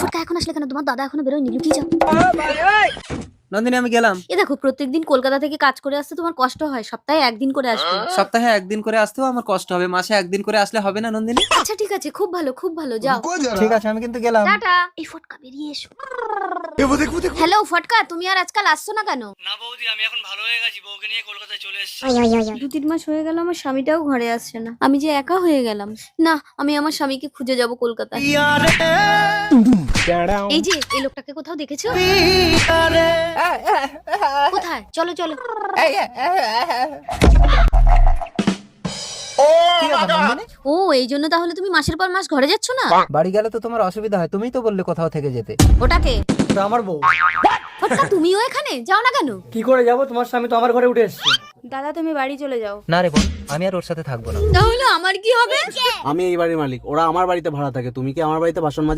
ফুটকা এখন আসলে কেন? তোমার দাদা এখনো বেরোয়নি, লুকিয়ে যাও। নন্দিনী আমি গেলাম। এ দেখো, প্রত্যেকদিন কলকাতা থেকে কাজ করে আসতে তোমার কষ্ট হয়, সপ্তাহে একদিন করে আসবে। সপ্তাহে একদিন করে আসতেও আমার কষ্ট হবে, মাসে একদিন করে আসলে হবে না নন্দিনী? আচ্ছা ঠিক আছে, খুব ভালো খুব ভালো, যাও। ঠিক আছে আমি কিন্তু গেলাম। টাটা। এই ফটকা বেরিয়ে এসো। হ্যালো ফটকা, তুমি আর আজকাল আসছো না কেন? না বৌদি, আমি এখন ভালো হয়ে গেছি, বউকে নিয়ে কলকাতায় চলে এসেছি। 2-3 মাস হয়ে গেল আমার স্বামীটাও ঘরে আসছে না, আমি যে একা হয়ে গেলাম। না, আমি আমার স্বামীকে খুঁজে যাব কলকাতায়। এই যে এই লোকটাকে কোথাও দেখেছো? কোথায়? চলো চলো। কি ব্যাপার নন্দিনী? ও, এই জন্য তাহলে তুমি মাসের পর মাস ঘরে যাচ্ছ না? বাড়ি গেলে তো তোমার অসুবিধা হয়, তুমিই তো বললে কোথাও থেকে যেতে। ওটাকে আমার বউ। ফটকা, তুমিও এখানে যাও না কেন? কি করে যাবো, তোমার স্বামী তো আমার ঘরে উঠে এসছে। দাদা তুমি বাড়ি চলে যাও। না রে বোন, আমি আর ওর সাথে থাকবো না। তাহলে আমার কি হবে? আমি এই বাড়ির মালিক, ওরা আমার বাড়িতে ভাড়া থাকে, তুমি কি আমার বাড়িতে বাসন মাজা